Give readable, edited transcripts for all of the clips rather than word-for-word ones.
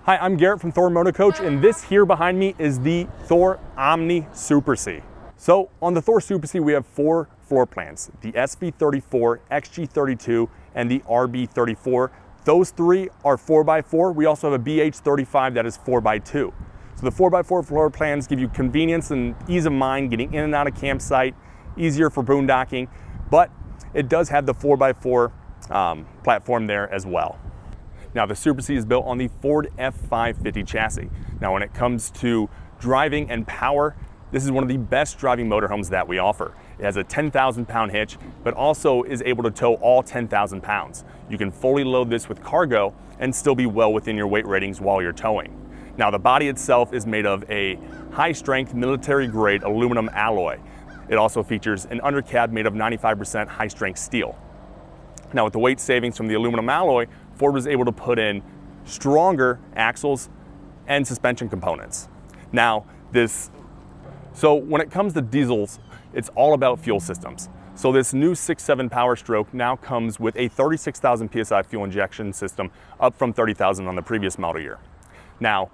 Hi, I'm Garrett from Thor Motor Coach, and this here behind me is the Thor Omni Super C. So on the Thor Super C, we have 4 floor plans, the SV34, XG32, and the RB34. Those 3 are 4x4. We also have a BH35 that is 4x2. So the 4x4 floor plans give you convenience and ease of mind getting in and out of campsite, easier for boondocking, but it does have the 4x4 platform there as well. Now the Super C is built on the Ford F550 chassis. Now when it comes to driving and power, this is one of the best driving motorhomes that we offer. It has a 10,000 pound hitch, but also is able to tow all 10,000 pounds. You can fully load this with cargo and still be well within your weight ratings while you're towing. Now the body itself is made of a high strength military grade aluminum alloy. It also features an undercab made of 95% high strength steel. Now with the weight savings from the aluminum alloy, Ford was able to put in stronger axles and suspension components. Now so when it comes to diesels, it's all about fuel systems. So this new 6.7 Powerstroke now comes with a 36,000 PSI fuel injection system, up from 30,000 on the previous model year. Now,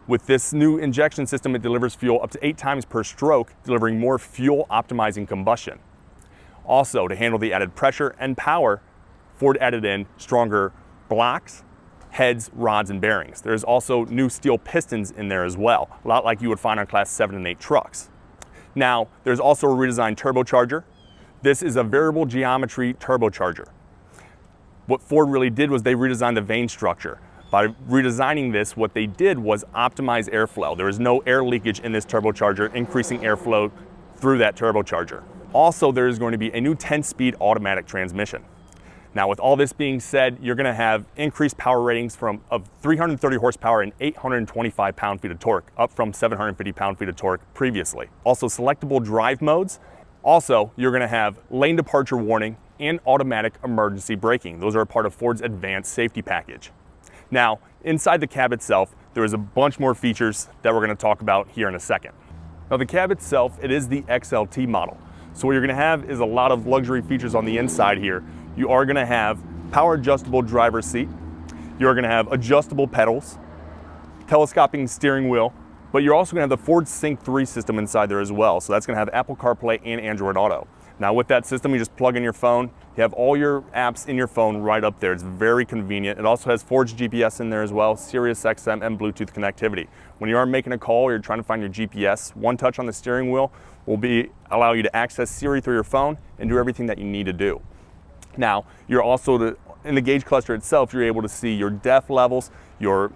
with this new injection system, it delivers fuel up to 8 times per stroke, delivering more fuel optimizing combustion. Also, to handle the added pressure and power, Ford added in stronger blocks, heads, rods, and bearings. There's also new steel pistons in there as well, a lot like you would find on Class 7 and 8 trucks. Now, there's also a redesigned turbocharger. This is a variable geometry turbocharger. What Ford really did was they redesigned the vane structure. By redesigning this, what they did was optimize airflow. There is no air leakage in this turbocharger, increasing airflow through that turbocharger. Also, there is going to be a new 10-speed automatic transmission. Now, with all this being said, you're going to have increased power ratings of 330 horsepower and 825 pound-feet of torque, up from 750 pound-feet of torque previously. Also, selectable drive modes. Also, you're going to have lane departure warning and automatic emergency braking. Those are a part of Ford's advanced safety package. Now, inside the cab itself, there is a bunch more features that we're going to talk about here in a second. Now, the cab itself, it is the XLT model. So what you're going to have is a lot of luxury features on the inside here. You are going to have power adjustable driver's seat. You're going to have adjustable pedals, telescoping steering wheel, but you're also going to have the Ford Sync 3 system inside there as well. So that's going to have Apple CarPlay and Android Auto. Now with that system, you just plug in your phone. You have all your apps in your phone right up there. It's very convenient. It also has Ford's GPS in there as well, Sirius XM and Bluetooth connectivity. When you are making a call or you're trying to find your GPS, one touch on the steering wheel will allow you to access Siri through your phone and do everything that you need to do. Now, you're also, in the gauge cluster itself, you're able to see your DEF levels, your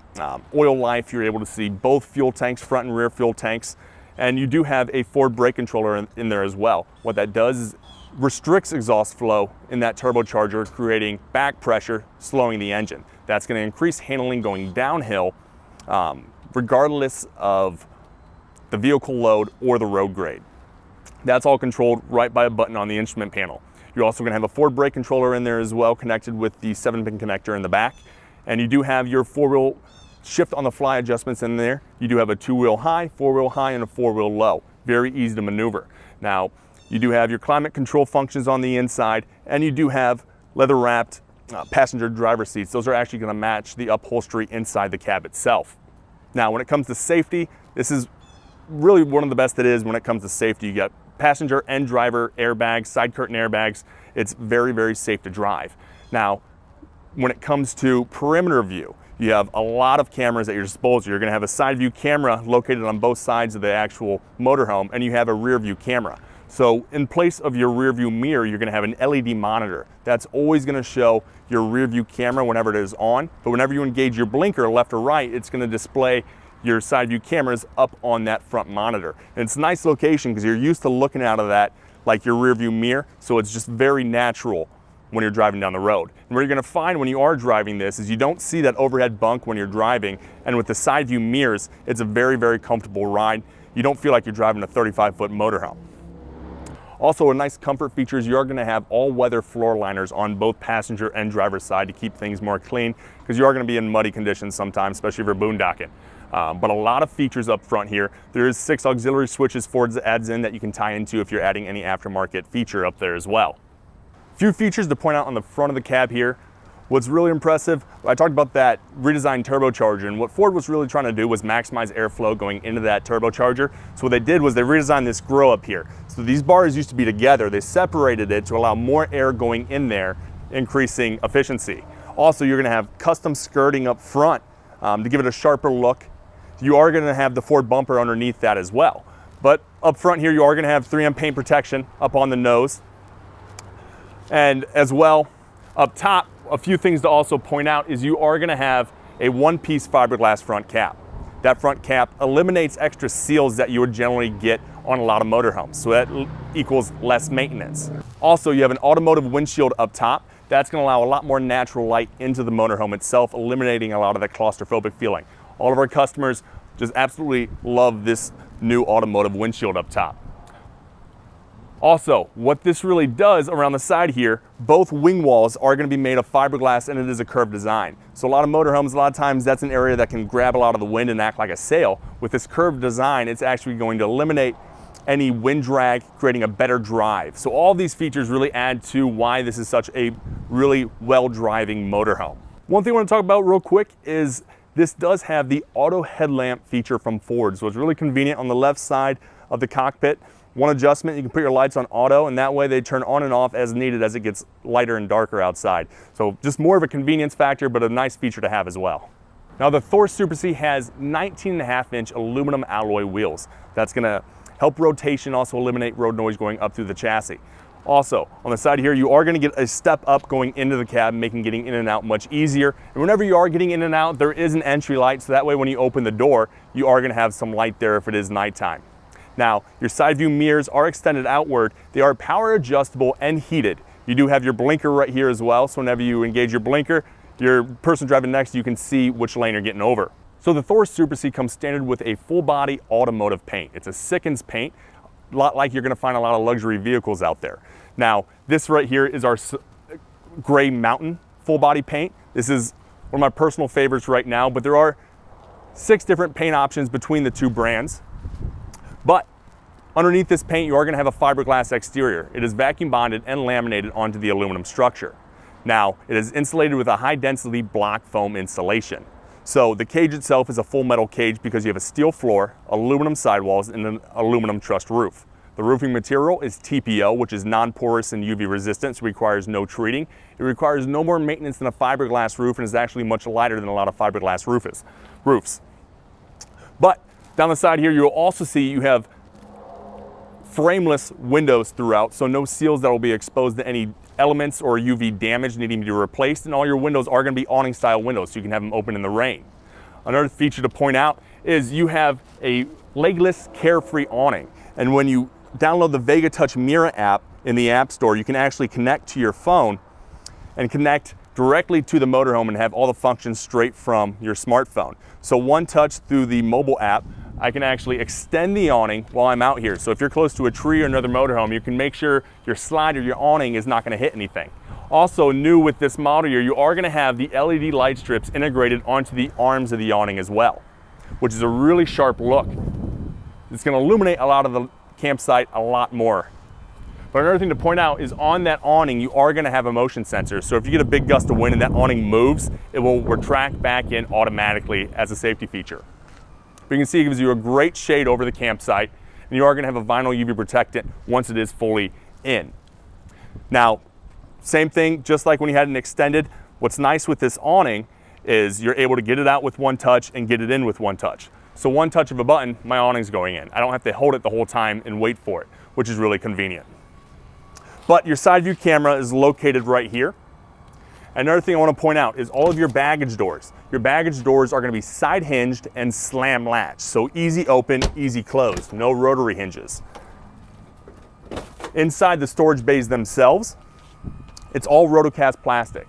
oil life, you're able to see both fuel tanks, front and rear fuel tanks, and you do have a Ford brake controller in there as well. What that does is restricts exhaust flow in that turbocharger, creating back pressure, slowing the engine. That's going to increase handling going downhill, regardless of the vehicle load or the road grade. That's all controlled right by a button on the instrument panel. You're also going to have a Ford brake controller in there as well, connected with the 7-pin connector in the back. And you do have your 4-wheel shift on the fly adjustments in there. You do have a 2-wheel high, 4-wheel high, and a 4-wheel low. Very easy to maneuver. Now, you do have your climate control functions on the inside, and you do have leather-wrapped passenger driver seats. Those are actually going to match the upholstery inside the cab itself. Now, when it comes to safety, this is really one of the best it is when it comes to safety. You got passenger and driver airbags, side curtain airbags. It's very, very safe to drive. Now, when it comes to perimeter view, you have a lot of cameras at your disposal. You're going to have a side view camera located on both sides of the actual motorhome, and you have a rear view camera. So in place of your rear view mirror, you're going to have an LED monitor. That's always going to show your rear view camera whenever it is on, but whenever you engage your blinker left or right, it's going to display your side view cameras up on that front monitor. And it's a nice location because you're used to looking out of that like your rear view mirror, so it's just very natural when you're driving down the road. And what you're going to find when you are driving this is you don't see that overhead bunk when you're driving, and with the side view mirrors, it's a very, very comfortable ride. You don't feel like you're driving a 35-foot motorhome. Also, a nice comfort feature is you are going to have all-weather floor liners on both passenger and driver's side to keep things more clean, because you are going to be in muddy conditions sometimes, especially if you're boondocking. But a lot of features up front here. There is 6 auxiliary switches Ford adds in that you can tie into if you're adding any aftermarket feature up there as well. Few features to point out on the front of the cab here. What's really impressive, I talked about that redesigned turbocharger, and what Ford was really trying to do was maximize airflow going into that turbocharger. So what they did was they redesigned this grill up here. So these bars used to be together. They separated it to allow more air going in there, increasing efficiency. Also, you're gonna have custom skirting up front to give it a sharper look. You are gonna have the Ford bumper underneath that as well. But up front here, you are gonna have 3M paint protection up on the nose. And as well, up top, a few things to also point out is you are gonna have a one-piece fiberglass front cap. That front cap eliminates extra seals that you would generally get on a lot of motorhomes, so that equals less maintenance. Also, you have an automotive windshield up top. That's gonna allow a lot more natural light into the motorhome itself, eliminating a lot of that claustrophobic feeling. All of our customers just absolutely love this new automotive windshield up top. Also, what this really does around the side here, both wing walls are going to be made of fiberglass, and it is a curved design. So a lot of motorhomes, a lot of times that's an area that can grab a lot of the wind and act like a sail. With this curved design, it's actually going to eliminate any wind drag, creating a better drive. So all these features really add to why this is such a really well-driving motorhome. One thing I want to talk about real quick is this does have the auto headlamp feature from Ford. So it's really convenient on the left side of the cockpit. One adjustment, you can put your lights on auto, and that way they turn on and off as needed as it gets lighter and darker outside. So just more of a convenience factor, but a nice feature to have as well. Now the Thor Super C has 19.5-inch aluminum alloy wheels. That's gonna help rotation, also eliminate road noise going up through the chassis. Also, on the side here, you are gonna get a step up going into the cab, making getting in and out much easier. And whenever you are getting in and out, there is an entry light, so that way when you open the door, you are gonna have some light there if it is nighttime. Now, your side view mirrors are extended outward. They are power adjustable and heated. You do have your blinker right here as well, so whenever you engage your blinker, your person driving next to you can see which lane you're getting over. So the Thor Super C comes standard with a full body automotive paint. It's a Sikkens paint, a lot like you're gonna find a lot of luxury vehicles out there. Now, this right here is our Gray Mountain full body paint. This is one of my personal favorites right now, but there are 6 different paint options between the two brands. But underneath this paint, you are going to have a fiberglass exterior. It is vacuum bonded and laminated onto the aluminum structure. Now, it is insulated with a high density block foam insulation. So the cage itself is a full metal cage because you have a steel floor, aluminum sidewalls, and an aluminum trussed roof. The roofing material is TPO, which is non-porous and UV resistant, so it requires no treating. It requires no more maintenance than a fiberglass roof and is actually much lighter than a lot of fiberglass roofs. But down the side here, you'll also see you have frameless windows throughout, so no seals that will be exposed to any elements or UV damage needing to be replaced, and all your windows are going to be awning style windows, so you can have them open in the rain. Another feature to point out is you have a legless carefree awning, and when you download the Vega Touch Mira app in the App Store, you can actually connect to your phone and connect directly to the motorhome and have all the functions straight from your smartphone. So one touch through the mobile app, I can actually extend the awning while I'm out here. So if you're close to a tree or another motorhome, you can make sure your slide or your awning is not going to hit anything. Also new with this model year, you are going to have the LED light strips integrated onto the arms of the awning as well, which is a really sharp look. It's going to illuminate a lot of the campsite a lot more. But another thing to point out is on that awning, you are going to have a motion sensor. So if you get a big gust of wind and that awning moves, it will retract back in automatically as a safety feature. But you can see it gives you a great shade over the campsite, and you are going to have a vinyl UV protectant once it is fully in. Now, same thing, just like when you had an extended, what's nice with this awning is you're able to get it out with one touch and get it in with one touch. So one touch of a button, my awning's going in. I don't have to hold it the whole time and wait for it, which is really convenient. But your side view camera is located right here. Another thing I want to point out is all of your baggage doors. Your baggage doors are going to be side hinged and slam latch. So easy open, easy close, no rotary hinges. Inside the storage bays themselves, it's all rotocast plastic.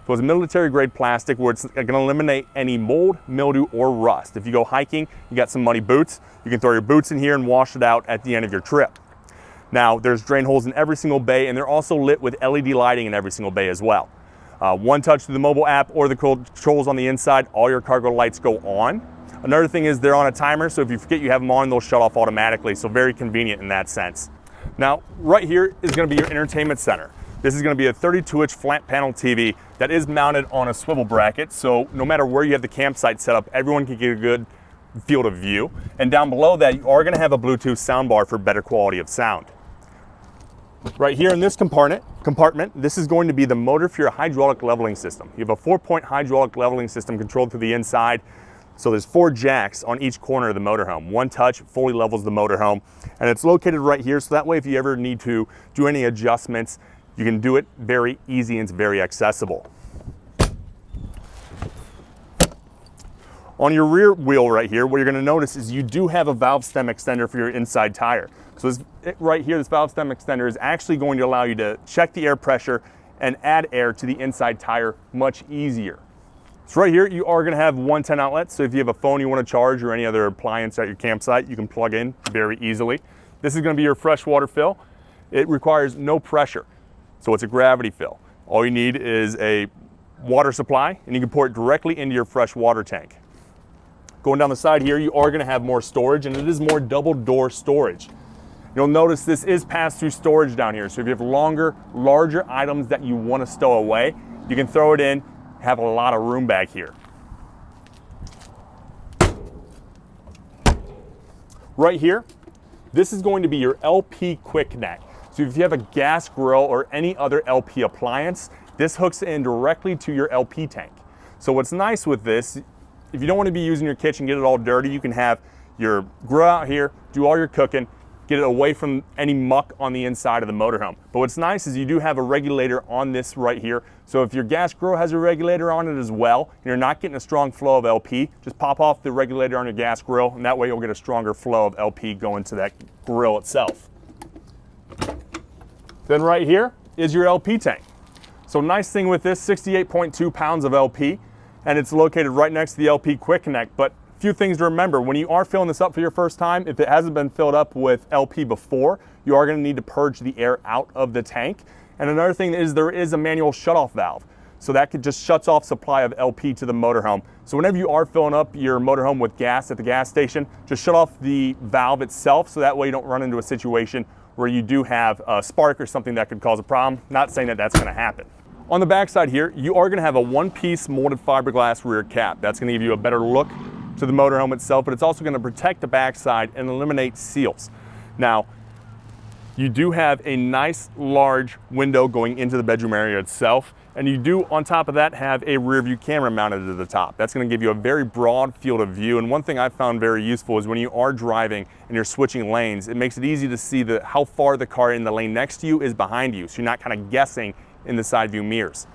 So it's military grade plastic where it's going to eliminate any mold, mildew, or rust. If you go hiking, you got some muddy boots, you can throw your boots in here and wash it out at the end of your trip. Now, there's drain holes in every single bay, and they're also lit with LED lighting in every single bay as well. One touch through the mobile app or the controls on the inside, all your cargo lights go on. Another thing is they're on a timer, so if you forget you have them on, they'll shut off automatically, so very convenient in that sense. Now, right here is going to be your entertainment center. This is going to be a 32-inch flat panel TV that is mounted on a swivel bracket, so no matter where you have the campsite set up, everyone can get a good field of view. And down below that, you are going to have a Bluetooth soundbar for better quality of sound. Right here in this compartment, this is going to be the motor for your hydraulic leveling system. You have a 4-point hydraulic leveling system controlled through the inside. So there's 4 jacks on each corner of the motorhome. One touch fully levels the motorhome, and it's located right here, so that way if you ever need to do any adjustments, you can do it very easy and it's very accessible. On your rear wheel right here, what you're gonna notice is you do have a valve stem extender for your inside tire. So right here, this valve stem extender is actually going to allow you to check the air pressure and add air to the inside tire much easier. So right here, you are gonna have one 10 outlet. So if you have a phone you wanna charge or any other appliance at your campsite, you can plug in very easily. This is gonna be your freshwater fill. It requires no pressure. So it's a gravity fill. All you need is a water supply and you can pour it directly into your fresh water tank. Going down the side here, you are gonna have more storage, and it is more double door storage. You'll notice this is pass-through storage down here. So if you have larger items that you wanna stow away, you can throw it in, have a lot of room back here. Right here, this is going to be your LP quick connect. So if you have a gas grill or any other LP appliance, this hooks in directly to your LP tank. So what's nice with this, if you don't want to be using your kitchen, get it all dirty, you can have your grill out here, do all your cooking, get it away from any muck on the inside of the motorhome. But what's nice is you do have a regulator on this right here. So if your gas grill has a regulator on it as well, and you're not getting a strong flow of LP, just pop off the regulator on your gas grill, and that way you'll get a stronger flow of LP going to that grill itself. Then right here is your LP tank. So nice thing with this, 68.2 pounds of LP, and it's located right next to the LP Quick Connect. But a few things to remember, when you are filling this up for your first time, if it hasn't been filled up with LP before, you are gonna need to purge the air out of the tank. And another thing is there is a manual shutoff valve. So that just shuts off supply of LP to the motorhome. So whenever you are filling up your motorhome with gas at the gas station, just shut off the valve itself, so that way you don't run into a situation where you do have a spark or something that could cause a problem. Not saying that that's gonna happen. On the back side here, you are gonna have a one-piece molded fiberglass rear cap. That's gonna give you a better look to the motorhome itself, but it's also gonna protect the backside and eliminate seals. Now, you do have a nice large window going into the bedroom area itself, and you do, on top of that, have a rear view camera mounted to the top. That's gonna give you a very broad field of view, and one thing I found very useful is when you are driving and you're switching lanes, it makes it easy to see how far the car in the lane next to you is behind you, so you're not kind of guessing in the side view mirrors.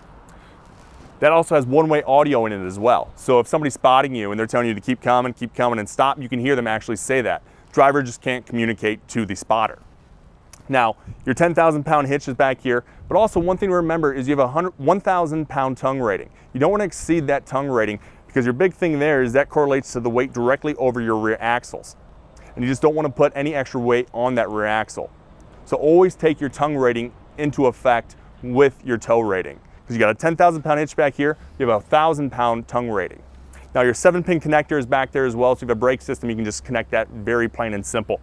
That also has one-way audio in it as well. So if somebody's spotting you and they're telling you to keep coming and stop, you can hear them actually say that. Driver just can't communicate to the spotter. Now, your 10,000 pound hitch is back here, but also one thing to remember is you have a 1,000 pound tongue rating. You don't want to exceed that tongue rating because your big thing there is that correlates to the weight directly over your rear axles. And you just don't want to put any extra weight on that rear axle. So always take your tongue rating into effect with your tow rating. Because you got a 10,000 pound hitch back here, you have a 1,000 pound tongue rating. Now your 7-pin connector is back there as well, so if you have a brake system, you can just connect that very plain and simple.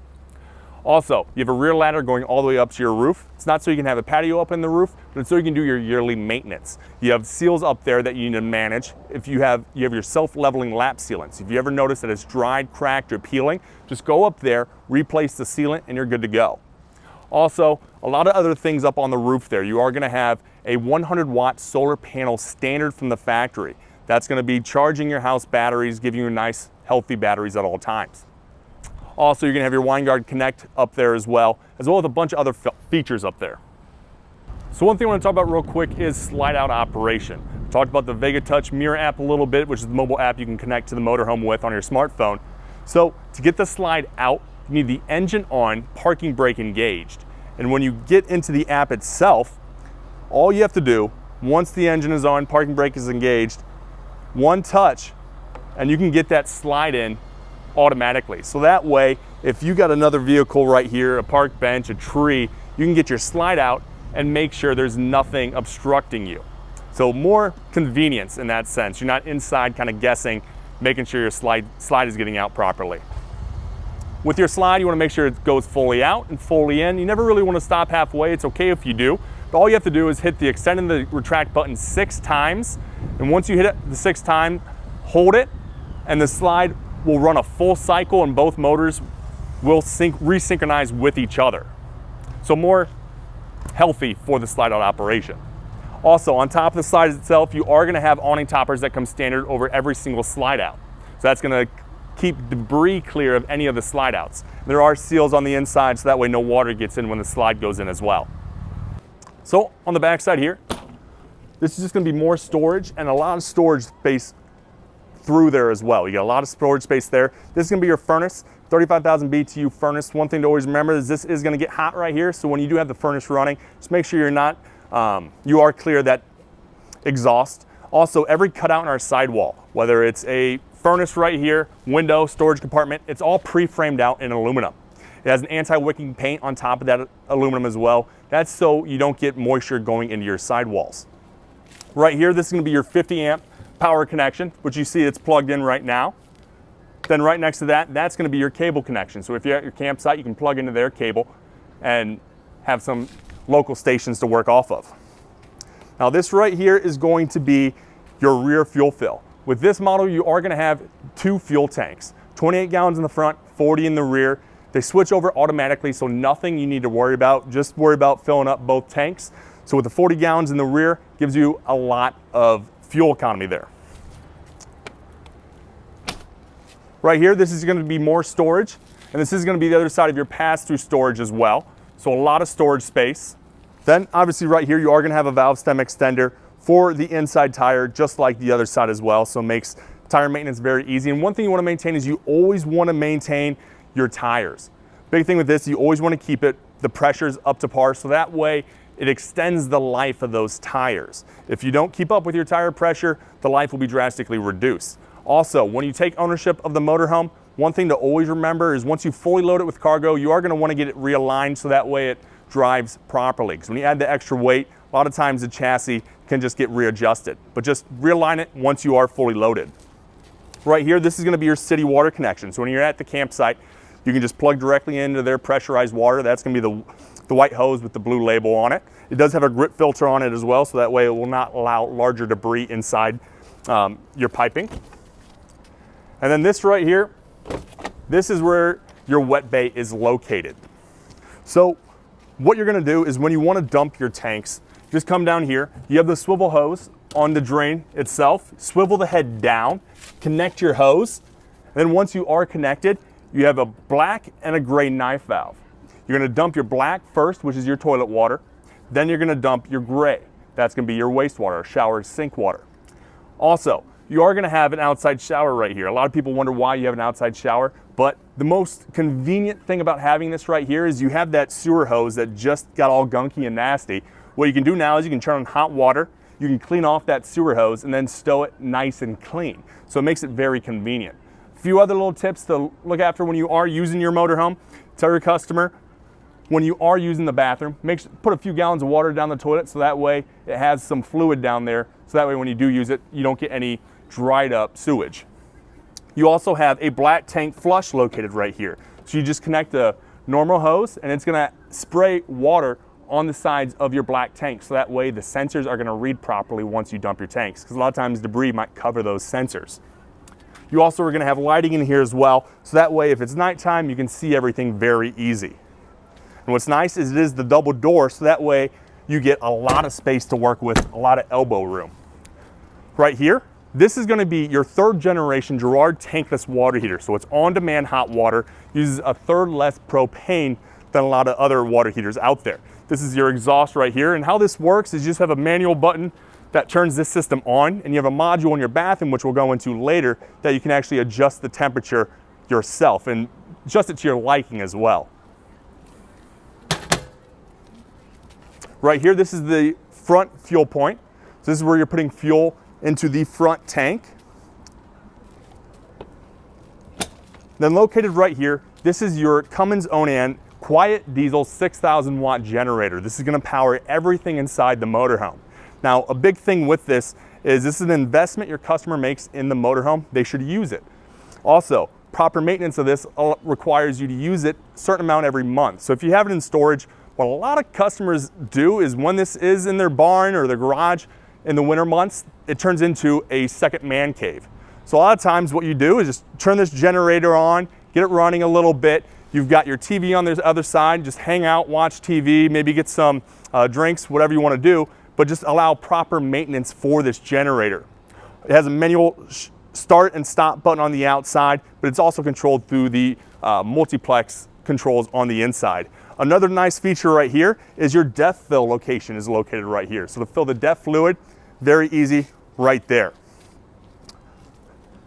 Also, you have a rear ladder going all the way up to your roof. It's not so you can have a patio up in the roof, but it's so you can do your yearly maintenance. You have seals up there that you need to manage. If you have your self-leveling lap sealants. If you ever notice that it's dried, cracked, or peeling, just go up there, replace the sealant, and you're good to go. Also, a lot of other things up on the roof there. You are gonna have a 100-watt solar panel standard from the factory. That's gonna be charging your house batteries, giving you nice, healthy batteries at all times. Also, you're gonna have your Winegard Connect up there as well as a bunch of other features up there. So one thing I want to talk about real quick is slide out operation. We talked about the Vega Touch Mirror app a little bit, which is the mobile app you can connect to the motorhome with on your smartphone. So to get the slide out, you need the engine on, parking brake engaged. And when you get into the app itself, all you have to do, once the engine is on, parking brake is engaged, one touch, and you can get that slide in automatically. So that way, if you got another vehicle right here, a park bench, a tree, you can get your slide out and make sure there's nothing obstructing you. So more convenience in that sense. You're not inside kind of guessing, making sure your slide is getting out properly. With your slide, you want to make sure it goes fully out and fully in. You never really want to stop halfway. It's okay if you do, all you have to do is hit the extend and the retract button 6 times. And once you hit it the 6th time, hold it, and the slide will run a full cycle and both motors will resynchronize with each other. So more healthy for the slide out operation. Also, on top of the slide itself, you are gonna have awning toppers that come standard over every single slide out. So that's gonna keep debris clear of any of the slide outs. There are seals on the inside so that way no water gets in when the slide goes in as well. So on the back side here, this is just gonna be more storage and a lot of storage space through there as well. You got a lot of storage space there. This is gonna be your furnace, 35,000 BTU furnace. One thing to always remember is this is gonna get hot right here. So when you do have the furnace running, just make sure you're not, you are clear that exhaust. Also, every cutout in our sidewall, whether it's a furnace right here, window, storage compartment, it's all pre-framed out in aluminum. It has an anti-wicking paint on top of that aluminum as well. That's so you don't get moisture going into your sidewalls. Right here, this is gonna be your 50 amp power connection, which you see it's plugged in right now. Then right next to that, that's gonna be your cable connection. So if you're at your campsite, you can plug into their cable and have some local stations to work off of. Now this right here is going to be your rear fuel fill. With this model, you are gonna have 2 fuel tanks, 28 gallons in the front, 40 in the rear. They switch over automatically, so nothing you need to worry about. Just worry about filling up both tanks. So with the 40 gallons in the rear, gives you a lot of fuel economy there. Right here, this is gonna be more storage, and this is gonna be the other side of your pass-through storage as well. So a lot of storage space. Then obviously right here, you are gonna have a valve stem extender for the inside tire, just like the other side as well. So it makes tire maintenance very easy. And one thing you wanna maintain is you always wanna maintain your tires. Big thing with this, you always wanna keep the pressures up to par, so that way it extends the life of those tires. If you don't keep up with your tire pressure, the life will be drastically reduced. Also, when you take ownership of the motorhome, one thing to always remember is once you fully load it with cargo, you are gonna wanna get it realigned so that way it drives properly. Because when you add the extra weight, a lot of times the chassis can just get readjusted. But just realign it once you are fully loaded. Right here, this is gonna be your city water connection. So when you're at the campsite, you can just plug directly into their pressurized water. That's gonna be the white hose with the blue label on it. It does have a grit filter on it as well, so that way it will not allow larger debris inside your piping. And then this right here, this is where your wet bay is located. So what you're gonna do is when you wanna dump your tanks, just come down here. You have the swivel hose on the drain itself. Swivel the head down, connect your hose. And then once you are connected, you have a black and a gray knife valve. You're gonna dump your black first, which is your toilet water. Then you're gonna dump your gray. That's gonna be your wastewater, shower, sink water. Also, you are gonna have an outside shower right here. A lot of people wonder why you have an outside shower, but the most convenient thing about having this right here is you have that sewer hose that just got all gunky and nasty. What you can do now is you can turn on hot water, you can clean off that sewer hose and then stow it nice and clean. So it makes it very convenient. A few other little tips to look after when you are using your motorhome. Tell your customer, when you are using the bathroom, put a few gallons of water down the toilet so that way it has some fluid down there. So that way when you do use it, you don't get any dried up sewage. You also have a black tank flush located right here. So you just connect a normal hose and it's gonna spray water on the sides of your black tank. So that way the sensors are gonna read properly once you dump your tanks, because a lot of times debris might cover those sensors. You also are gonna have lighting in here as well. So that way if it's nighttime, you can see everything very easy. And what's nice is it is the double door, so that way you get a lot of space to work with, a lot of elbow room. Right here, this is gonna be your 3rd generation Girard tankless water heater. So it's on-demand hot water, uses a 1/3 less propane than a lot of other water heaters out there. This is your exhaust right here, and how this works is you just have a manual button that turns this system on, and you have a module in your bathroom, which we'll go into later, that you can actually adjust the temperature yourself and adjust it to your liking as well. Right here, this is the front fuel point. So this is where you're putting fuel into the front tank. Then located right here, this is your Cummins Onan quiet diesel 6,000 watt generator. This is gonna power everything inside the motorhome. Now, a big thing with this is an investment your customer makes in the motorhome. They should use it. Also, proper maintenance of this requires you to use it a certain amount every month. So if you have it in storage, What a lot of customers do is when this is in their barn or their garage in the winter months, it turns into a second man cave. So a lot of times what you do is just turn this generator on, get it running a little bit. You've got your TV on the other side, just hang out, watch TV, maybe get some drinks, whatever you want to do, but just allow proper maintenance for this generator. It has a manual start and stop button on the outside, but it's also controlled through the multiplex controls on the inside. Another nice feature right here is your depth fill location is located right here. So to fill the depth fluid, very easy right there.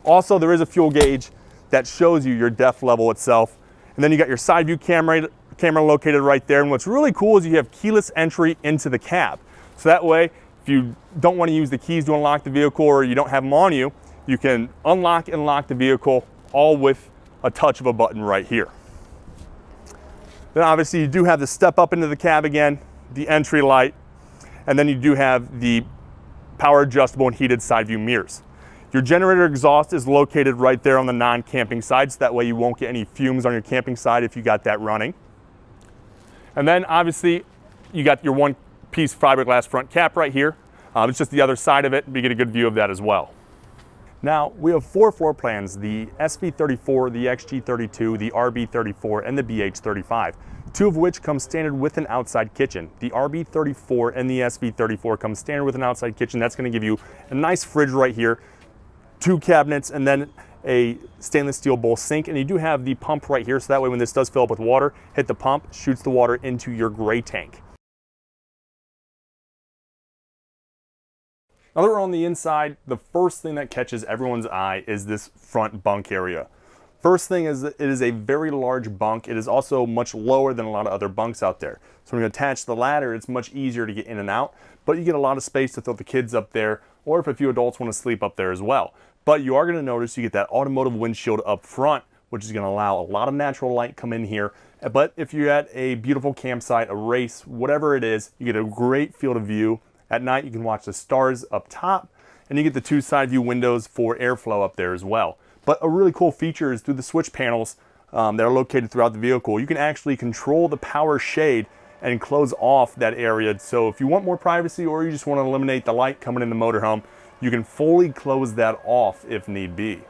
Also, there is a fuel gauge that shows you your depth level itself. And then you got your side view camera located right there. And what's really cool is you have keyless entry into the cab. So that way, if you don't want to use the keys to unlock the vehicle or you don't have them on you, you can unlock and lock the vehicle all with a touch of a button right here. Then obviously you do have the step up into the cab again, the entry light, and then you do have the power adjustable and heated side view mirrors. Your generator exhaust is located right there on the non-camping side, so that way you won't get any fumes on your camping side if you got that running. And then obviously you got your one-piece fiberglass front cap right here. It's just the other side of it, but you get a good view of that as well. Now, we have 4 floor plans, the SV34, the XG32, the RB34, and the BH35, 2 of which come standard with an outside kitchen. The RB34 and the SV34 come standard with an outside kitchen. That's going to give you a nice fridge right here, 2 cabinets, and then a stainless steel bowl sink. And you do have the pump right here, so that way when this does fill up with water, hit the pump, shoots the water into your gray tank. Now that we're on the inside, the first thing that catches everyone's eye is this front bunk area. First thing is that it is a very large bunk. It is also much lower than a lot of other bunks out there. So when you attach the ladder, it's much easier to get in and out, but you get a lot of space to throw the kids up there, or if a few adults want to sleep up there as well. But you are going to notice you get that automotive windshield up front, which is going to allow a lot of natural light come in here. But if you're at a beautiful campsite, a race, whatever it is, you get a great field of view. At night, you can watch the stars up top, and you get the 2 side view windows for airflow up there as well. But a really cool feature is through the switch panels that are located throughout the vehicle, you can actually control the power shade and close off that area. So if you want more privacy or you just want to eliminate the light coming in the motorhome, you can fully close that off if need be.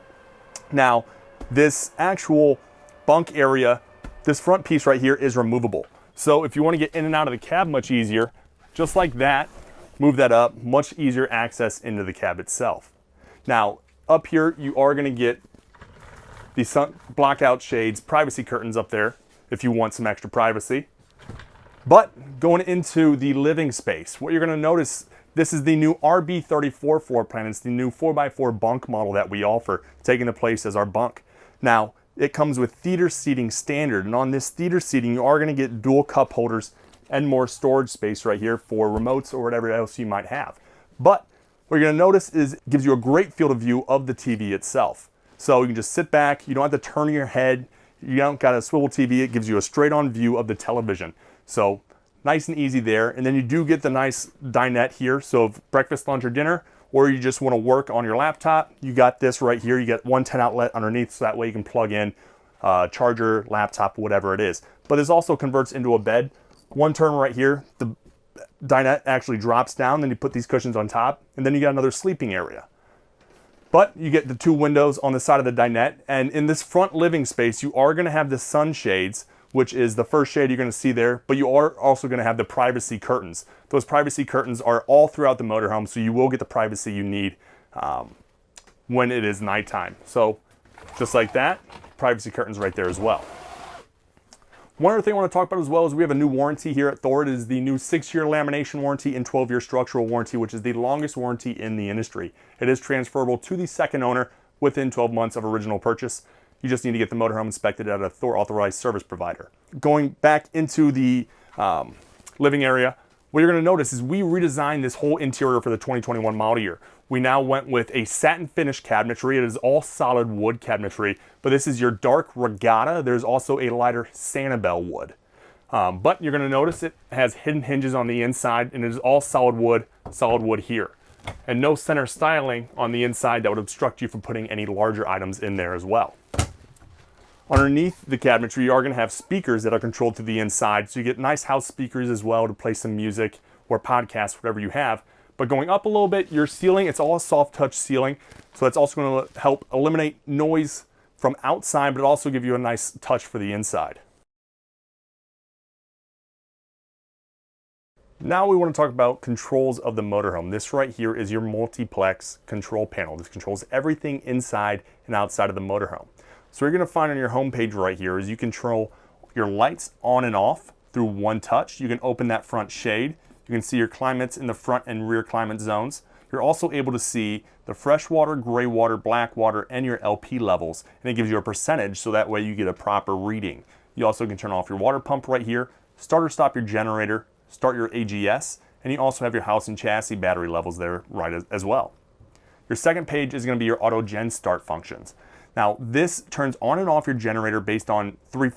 Now, this actual bunk area, this front piece right here is removable. So if you want to get in and out of the cab much easier, just like that, move that up, much easier access into the cab itself. Now, up here, you are going to get the sun blackout shades, privacy curtains up there if you want some extra privacy. But going into the living space, what you're going to notice, this is the new RB34 floor plan. It's the new 4x4 bunk model that we offer, taking the place as our bunk. Now, it comes with theater seating standard, and on this theater seating, you are going to get dual cup holders and more storage space right here for remotes or whatever else you might have. But what you're going to notice is it gives you a great field of view of the TV itself. So you can just sit back, you don't have to turn your head, you don't got a swivel TV, it gives you a straight on view of the television. So nice and easy there. And then you do get the nice dinette here, so if breakfast, lunch, or dinner, or you just want to work on your laptop, you got this right here. You get one 10 outlet underneath, so that way you can plug in charger, laptop, whatever it is. But this also converts into a bed. One turn right here, the dinette actually drops down, then you put these cushions on top, and then you got another sleeping area. But you get the 2 windows on the side of the dinette, and in this front living space, you are going to have the sunshades, which is the first shade you're going to see there, but you are also going to have the privacy curtains. Those privacy curtains are all throughout the motorhome, so you will get the privacy you need when it is nighttime. So just like that, privacy curtains right there as well. One other thing I want to talk about as well is we have a new warranty here at Thor. It is the new 6-year lamination warranty and 12-year structural warranty, which is the longest warranty in the industry. It is transferable to the second owner within 12 months of original purchase. You just need to get the motorhome inspected at a Thor authorized service provider. Going back into the living area, what you're going to notice is we redesigned this whole interior for the 2021 model year. We now went with a satin finish cabinetry. It is all solid wood cabinetry, but this is your dark regatta. There's also a lighter Sanibel wood. But you're going to notice it has hidden hinges on the inside, and it is all solid wood here. And no center styling on the inside that would obstruct you from putting any larger items in there as well. Underneath the cabinetry, you are going to have speakers that are controlled through the inside, so you get nice house speakers as well to play some music or podcasts, whatever you have. But going up a little bit, your ceiling, it's all a soft touch ceiling, so that's also going to help eliminate noise from outside, but it also give you a nice touch for the inside. Now we want to talk about controls of the motorhome. This right here is your multiplex control panel. This controls everything inside and outside of the motorhome. So what you're going to find on your home page right here is you control your lights on and off through one touch. You can open that front shade. You can see your climates in the front and rear climate zones. You're also able to see the freshwater, gray water, black water, and your LP levels. And it gives you a percentage so that way you get a proper reading. You also can turn off your water pump right here, start or stop your generator, start your AGS, and you also have your house and chassis battery levels there right as well. Your second page is going to be your auto gen start functions. Now this turns on and off your generator based on three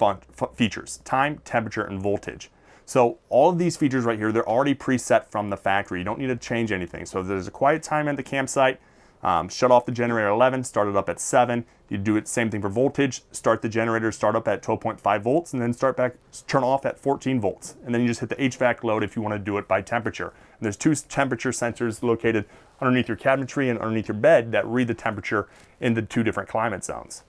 features: time, temperature, and voltage. So all of these features right here, they're already preset from the factory. You don't need to change anything. So if there's a quiet time at the campsite, shut off the generator at 11, start it up at 7. You do it same thing for voltage, start the generator, start up at 12.5 volts, and then turn off at 14 volts. And then you just hit the HVAC load if you want to do it by temperature. And there's two temperature sensors located underneath your cabinetry and underneath your bed that read the temperature in the two different climate zones.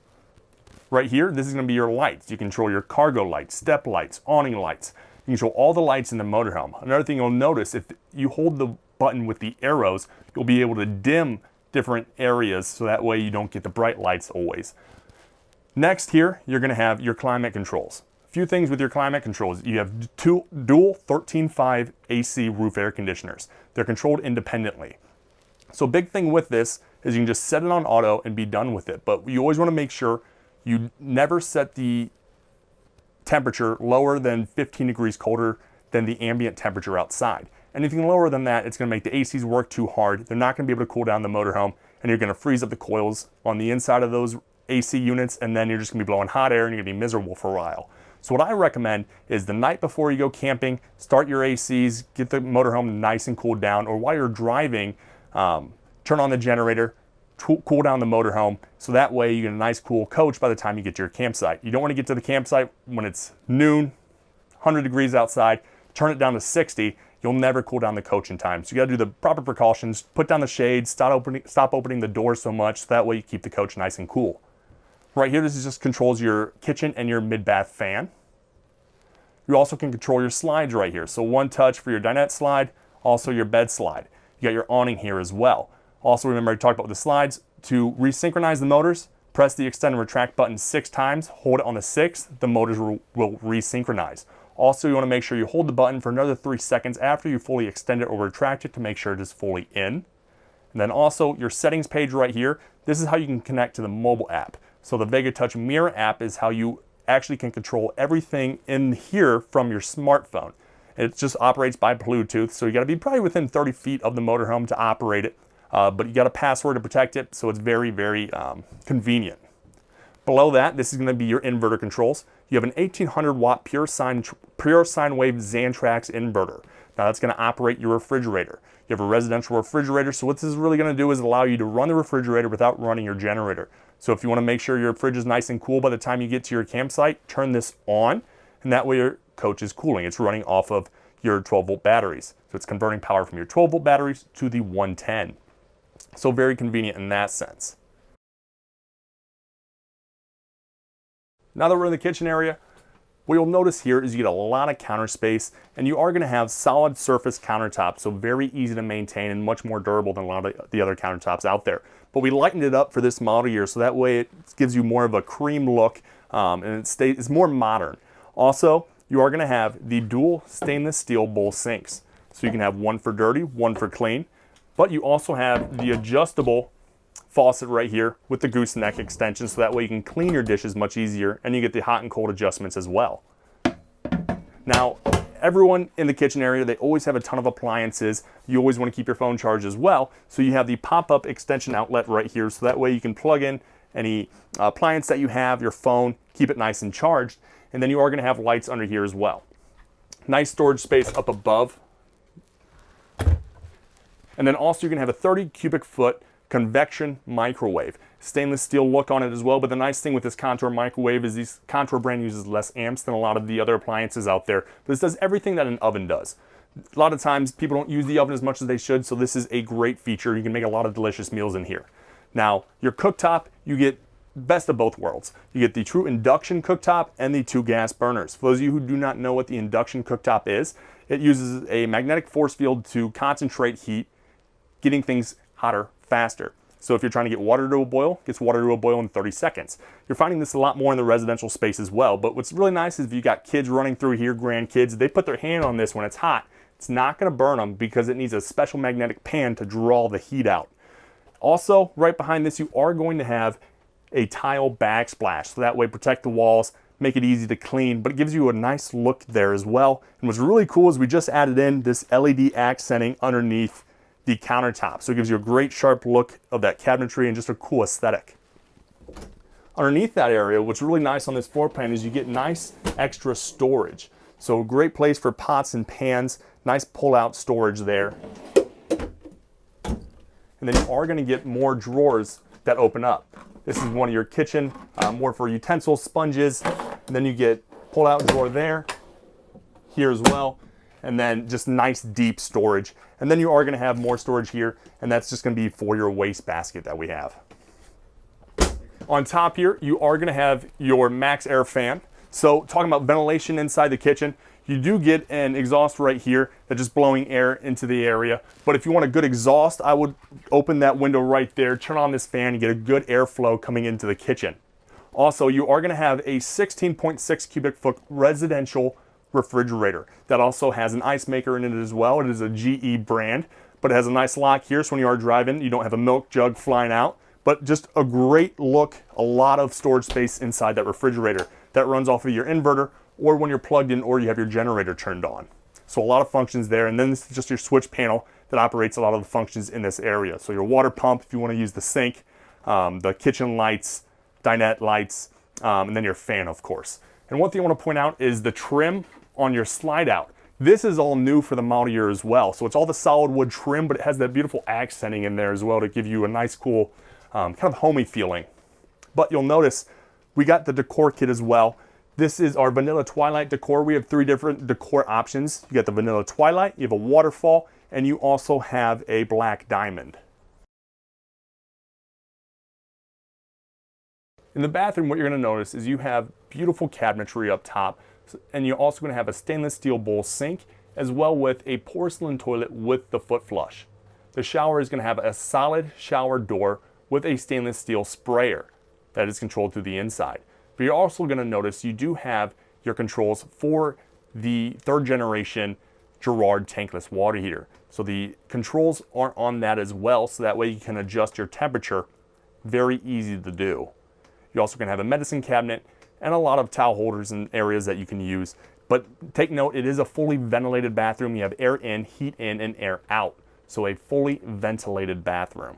Right here, this is going to be your lights. You control your cargo lights, step lights, awning lights. You control all the lights in the motorhome. Another thing you'll notice, if you hold the button with the arrows, you'll be able to dim different areas so that way you don't get the bright lights always. Next here, you're going to have your climate controls. A few things with your climate controls. You have dual 13.5 AC roof air conditioners. They're controlled independently. So big thing with this is you can just set it on auto and be done with it. But you always want to make sure you never set the temperature lower than 15 degrees colder than the ambient temperature outside. Anything lower than that, it's going to make the ACs work too hard. They're not going to be able to cool down the motorhome, and you're going to freeze up the coils on the inside of those AC units, and then you're just going to be blowing hot air and you're going to be miserable for a while. So what I recommend is the night before you go camping, start your ACs, get the motorhome nice and cooled down, or while you're driving, turn on the generator, cool down the motorhome, so that way you get a nice cool coach by the time you get to your campsite. You don't want to get to the campsite when it's noon, 100 degrees outside, turn it down to 60, you'll never cool down the coach in time. So you got to do the proper precautions, put down the shades, stop opening the door so much, so that way you keep the coach nice and cool. Right here, this just controls your kitchen and your mid-bath fan. You also can control your slides right here. So one touch for your dinette slide, also your bed slide. You got your awning here as well. Also remember I talked about with the slides, to resynchronize the motors, press the extend and retract button 6 times, hold it on the 6th, the motors will resynchronize. Also, you want to make sure you hold the button for another 3 seconds after you fully extend it or retract it to make sure it is fully in. And then also your settings page right here, this is how you can connect to the mobile app. So the Vega Touch Mirror app is how you actually can control everything in here from your smartphone. It just operates by Bluetooth, so you got to be probably within 30 feet of the motorhome to operate it, but you got a password to protect it, so it's very, very convenient. Below that, this is going to be your inverter controls. You have an 1800 watt pure sine wave Xantrax inverter. Now that's going to operate your refrigerator. You have a residential refrigerator, so what this is really going to do is allow you to run the refrigerator without running your generator. So if you want to make sure your fridge is nice and cool by the time you get to your campsite, turn this on, and that way your coach is cooling. It's running off of your 12-volt batteries. So it's converting power from your 12-volt batteries to the 110. So very convenient in that sense. Now that we're in the kitchen area, what you'll notice here is you get a lot of counter space, and you are going to have solid surface countertops, so very easy to maintain and much more durable than a lot of the other countertops out there. But we lightened it up for this model year, so that way it gives you more of a cream look, and it's more modern. Also, you are going to have the dual stainless steel bowl sinks. So you can have one for dirty, one for clean, but you also have the adjustable faucet right here with the gooseneck extension, so that way you can clean your dishes much easier, and you get the hot and cold adjustments as well. Now, everyone in the kitchen area, they always have a ton of appliances. You always want to keep your phone charged as well, so you have the pop-up extension outlet right here, so that way you can plug in any appliance that you have, your phone, keep it nice and charged, and then you are going to have lights under here as well. Nice storage space up above. And then also you're going to have a 30 cubic foot convection microwave. Stainless steel look on it as well, but the nice thing with this Contour microwave is this Contour brand uses less amps than a lot of the other appliances out there. But this does everything that an oven does. A lot of times people don't use the oven as much as they should, so this is a great feature. You can make a lot of delicious meals in here. Now, your cooktop, you get best of both worlds. You get the true induction cooktop and the 2 gas burners. For those of you who do not know what the induction cooktop is, it uses a magnetic force field to concentrate heat, getting things hotter faster. So if you're trying to get water to a boil, it gets water to a boil in 30 seconds. You're finding this a lot more in the residential space as well, but what's really nice is if you got kids running through here, grandkids, they put their hand on this when it's hot. It's not going to burn them because it needs a special magnetic pan to draw the heat out. Also, right behind this, you are going to have a tile backsplash, so that way protect the walls, make it easy to clean, but it gives you a nice look there as well. And what's really cool is we just added in this LED accenting underneath the countertop, so it gives you a great sharp look of that cabinetry and just a cool aesthetic. Underneath that area, what's really nice on this floor plan is you get nice extra storage. So a great place for pots and pans, nice pull-out storage there. And then you are going to get more drawers that open up. This is one of your kitchen, more for utensils, sponges, and then you get pull-out drawer there, here as well, and then just nice deep storage. And then you are going to have more storage here, and that's just going to be for your waste basket that we have. On top here, you are going to have your max air fan. So talking about ventilation inside the kitchen, you do get an exhaust right here that's just blowing air into the area. But if you want a good exhaust, I would open that window right there, turn on this fan, and get a good airflow coming into the kitchen. Also, you are going to have a 16.6 cubic foot residential refrigerator that also has an ice maker in it as well. It is a GE brand, but it has a nice lock here, so when you are driving, you don't have a milk jug flying out. But just a great look, a lot of storage space inside that refrigerator that runs off of your inverter or when you're plugged in or you have your generator turned on. So a lot of functions there, and then this is just your switch panel that operates a lot of the functions in this area. So your water pump, if you want to use the sink, the kitchen lights, dinette lights, and then your fan, of course. And one thing I want to point out is the trim on your slide out. This is all new for the model year as well. So it's all the solid wood trim, but it has that beautiful accenting in there as well to give you a nice, cool, kind of homey feeling. But you'll notice we got the decor kit as well. This is our vanilla twilight decor. We have 3 different decor options. You got the vanilla twilight, you have a waterfall, and you also have a black diamond. In the bathroom, what you're going to notice is you have beautiful cabinetry up top, and you're also going to have a stainless steel bowl sink, as well with a porcelain toilet with the foot flush. The shower is going to have a solid shower door with a stainless steel sprayer that is controlled through the inside. But you're also going to notice you do have your controls for the 3rd generation Girard tankless water heater. So the controls are on that as well, so that way you can adjust your temperature. Very easy to do. You're also going to have a medicine cabinet and a lot of towel holders and areas that you can use. But take note, it is a fully ventilated bathroom. You have air in, heat in, and air out. So a fully ventilated bathroom.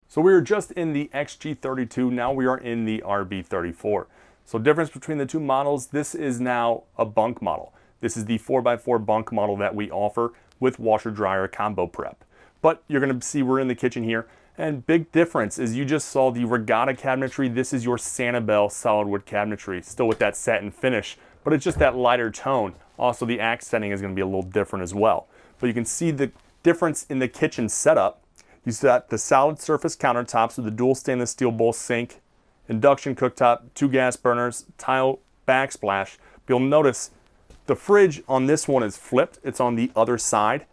So we were just in the XG32, now we are in the RB34. So difference between the 2 models, this is now a bunk model. This is the 4x4 bunk model that we offer with washer dryer combo prep. But you're going to see we're in the kitchen here, and big difference is you just saw the Regatta cabinetry. This is your Sanibel solid wood cabinetry, still with that satin finish, but it's just that lighter tone. Also the accenting is going to be a little different as well. But you can see the difference in the kitchen setup. You got the solid surface countertops with the dual stainless steel bowl sink, induction cooktop, 2 gas burners, tile backsplash. But you'll notice the fridge on this one is flipped. It's on the other side.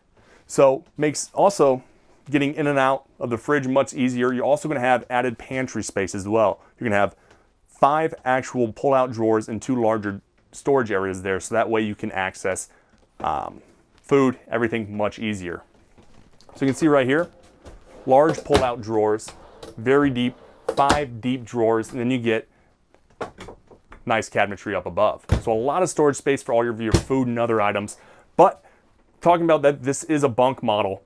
So makes also getting in and out of the fridge much easier. You're also going to have added pantry space as well. You're going to have 5 actual pull-out drawers and 2 larger storage areas there. So that way you can access food, everything much easier. So you can see right here, large pull-out drawers, very deep, 5 deep drawers, and then you get nice cabinetry up above. So a lot of storage space for all of your food and other items. But talking about that, this is a bunk model.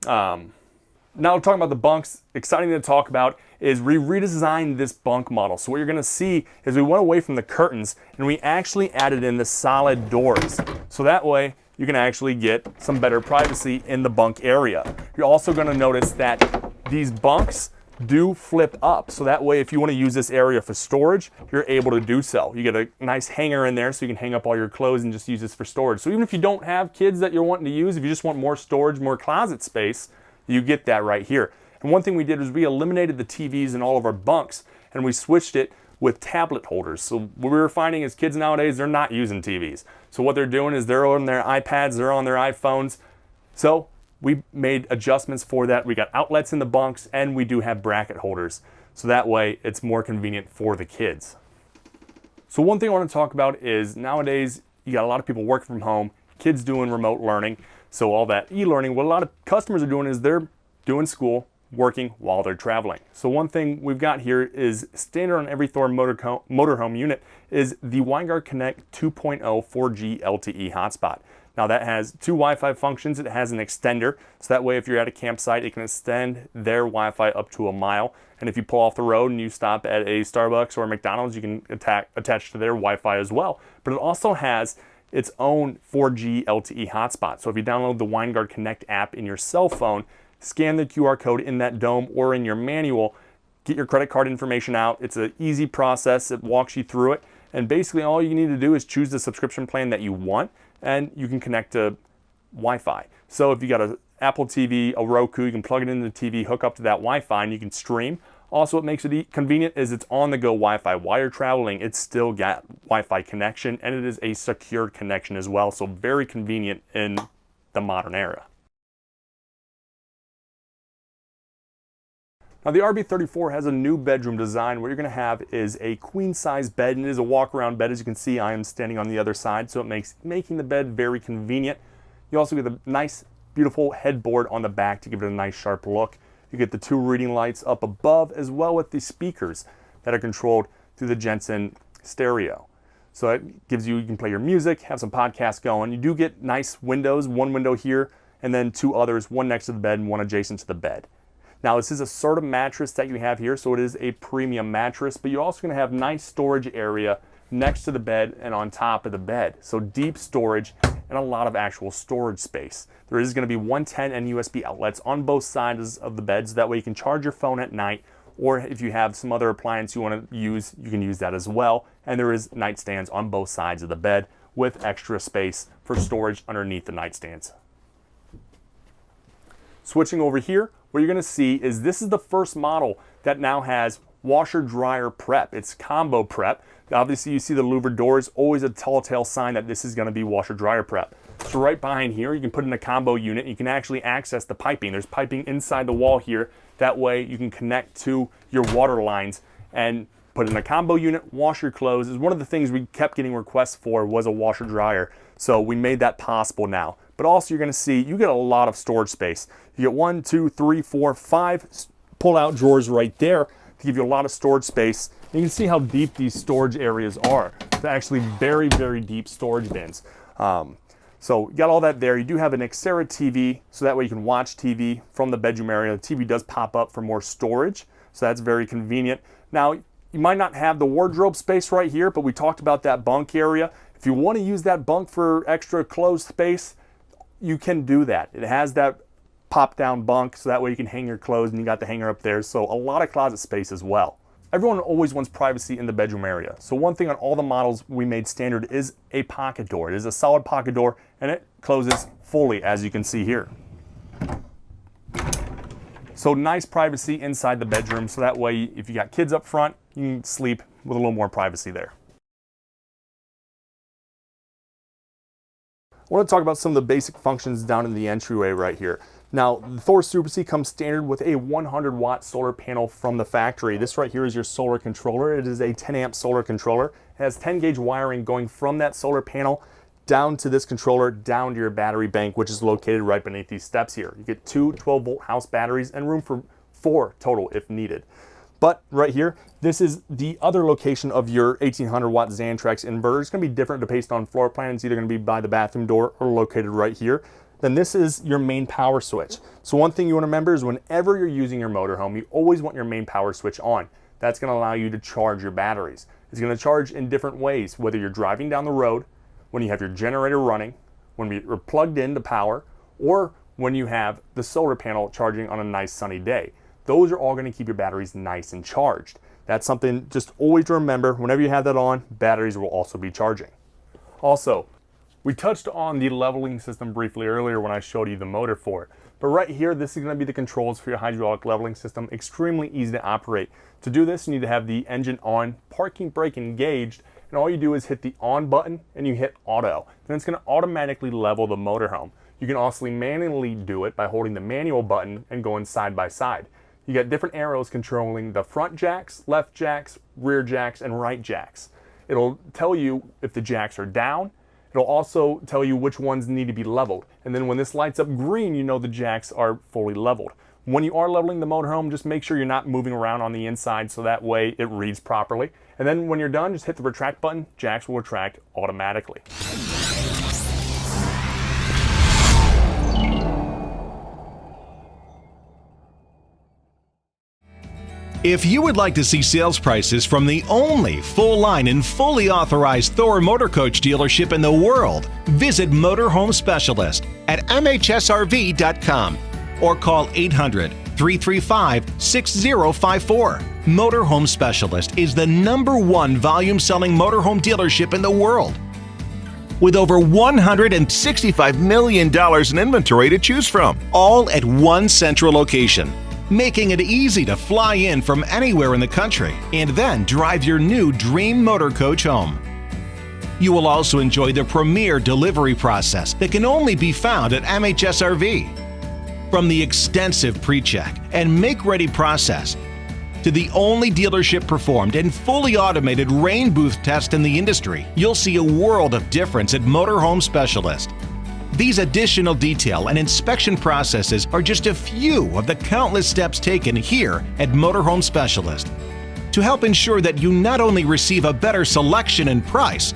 Now talking about the bunks, exciting to talk about is we redesigned this bunk model. So what you're gonna see is we went away from the curtains and we actually added in the solid doors. So that way you can actually get some better privacy in the bunk area. You're also going to notice that these bunks do flip up, so that way if you want to use this area for storage, you're able to do so. You get a nice hanger in there so you can hang up all your clothes and just use this for storage. So even if you don't have kids that you're wanting to use, if you just want more storage, more closet space, you get that right here. And one thing we did was we eliminated the TVs in all of our bunks and we switched it with tablet holders. So what we were finding is kids nowadays, they're not using TVs. So what they're doing is they're on their iPads, they're on their iPhones. So we made adjustments for that. We got outlets in the bunks and we do have bracket holders. So that way it's more convenient for the kids. So one thing I want to talk about is nowadays you got a lot of people working from home, kids doing remote learning. So all that e-learning, what a lot of customers are doing is they're doing school, working while they're traveling. So one thing we've got here is standard on every Thor motorhome unit is the WineGuard Connect 2.0 4G LTE hotspot. Now that has two Wi-Fi functions. It has an extender, so that way if you're at a campsite, it can extend their Wi-Fi up to a mile. And if you pull off the road and you stop at a Starbucks or a McDonald's, you can attach to their Wi-Fi as well. But it also has its own 4G LTE hotspot. So if you download the WineGuard Connect app in your cell phone, scan the QR code in that dome or in your manual, get your credit card information out. It's an easy process. It walks you through it. And basically all you need to do is choose the subscription plan that you want, and you can connect to Wi-Fi. So if you got an Apple TV, a Roku, you can plug it into the TV, hook up to that Wi-Fi, and you can stream. Also, what makes it convenient is it's on-the-go Wi-Fi. While you're traveling, it's still got Wi-Fi connection, and it is a secured connection as well, so very convenient in the modern era. Now the RB34 has a new bedroom design. What you're going to have is a queen-size bed, and it is a walk-around bed. As you can see, I am standing on the other side, so it makes making the bed very convenient. You also get a nice, beautiful headboard on the back to give it a nice, sharp look. You get the two reading lights up above, as well with the speakers that are controlled through the Jensen stereo. So it gives you can play your music, have some podcasts going. You do get nice windows, one window here, and then two others, one next to the bed and one adjacent to the bed. Now this is a sort of mattress that you have here, so it is a premium mattress, but you're also going to have nice storage area next to the bed and on top of the bed. So deep storage and a lot of actual storage space. There is going to be 110 and USB outlets on both sides of the bed, so that way you can charge your phone at night, or if you have some other appliance you want to use, you can use that as well. And there is nightstands on both sides of the bed with extra space for storage underneath the nightstands. Switching over here, what you're going to see is this is the first model that now has washer dryer prep. It's combo prep. Obviously you see the louvered doors, always a tall tale sign that this is going to be washer dryer prep. So right behind here you can put in a combo unit. You can actually access the piping. There's piping inside the wall here. That way you can connect to your water lines and put in a combo unit, wash your clothes. Is one of the things we kept getting requests for was a washer dryer. So we made that possible now. But also you're going to see you get a lot of storage space. You get 1, 2, 3, 4, 5 pull-out drawers right there to give you a lot of storage space. And you can see how deep these storage areas are. They're actually very, very deep storage bins. So you got all that there. You do have an Xera TV, so that way you can watch TV from the bedroom area. The TV does pop up for more storage, so that's very convenient. Now, you might not have the wardrobe space right here, but we talked about that bunk area. If you want to use that bunk for extra clothes space, you can do that. It has that pop-down bunk, so that way you can hang your clothes, and you got the hanger up there, so a lot of closet space as well. Everyone always wants privacy in the bedroom area. So one thing on all the models we made standard is a pocket door. It is a solid pocket door, and it closes fully, as you can see here. So nice privacy inside the bedroom, so that way if you got kids up front, you can sleep with a little more privacy there. I want to talk about some of the basic functions down in the entryway right here. Now, the Thor Super C comes standard with a 100-watt solar panel from the factory. This right here is your solar controller. It is a 10-amp solar controller. It has 10-gauge wiring going from that solar panel down to this controller, down to your battery bank, which is located right beneath these steps here. You get two 12-volt house batteries and room for 4 total if needed. But right here, this is the other location of your 1800-watt Xantrex inverter. It's going to be different based on floor plan. It's either going to be by the bathroom door or located right here. Then this is your main power switch. So one thing you want to remember is whenever you're using your motorhome, you always want your main power switch on. That's going to allow you to charge your batteries. It's going to charge in different ways, whether you're driving down the road, when you have your generator running, when we're plugged into power, or when you have the solar panel charging on a nice sunny day. Those are all going to keep your batteries nice and charged. That's something just always to remember. Whenever you have that on, batteries will also be charging. Also, we touched on the leveling system briefly earlier when I showed you the motor for it. But right here, this is going to be the controls for your hydraulic leveling system. Extremely easy to operate. To do this, you need to have the engine on, parking brake engaged, and all you do is hit the on button and you hit auto. Then it's going to automatically level the motorhome. You can also manually do it by holding the manual button and going side by side. You got different arrows controlling the front jacks, left jacks, rear jacks, and right jacks. It'll tell you if the jacks are down. It'll also tell you which ones need to be leveled. And then when this lights up green, you know the jacks are fully leveled. When you are leveling the motorhome, just make sure you're not moving around on the inside so that way it reads properly. And then when you're done, just hit the retract button. Jacks will retract automatically. If you would like to see sales prices from the only full-line and fully authorized Thor Motor Coach dealership in the world, visit Motorhome Specialist at MHSRV.com or call 800-335-6054. Motorhome Specialist is the #1 volume-selling motorhome dealership in the world, with over $165 million in inventory to choose from, all at one central location, making it easy to fly in from anywhere in the country and then drive your new dream motor coach home. You will also enjoy the premier delivery process that can only be found at MHSRV. From the extensive pre-check and make-ready process to the only dealership performed and fully automated rain booth test in the industry, you'll see a world of difference at Motorhome Specialist. These additional detail and inspection processes are just a few of the countless steps taken here at Motorhome Specialist to help ensure that you not only receive a better selection and price,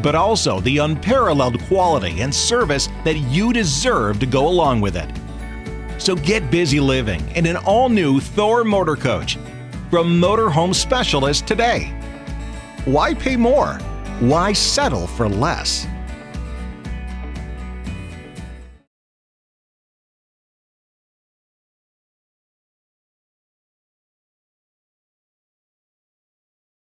but also the unparalleled quality and service that you deserve to go along with it. So get busy living in an all-new Thor Motor Coach from Motorhome Specialist today. Why pay more? Why settle for less?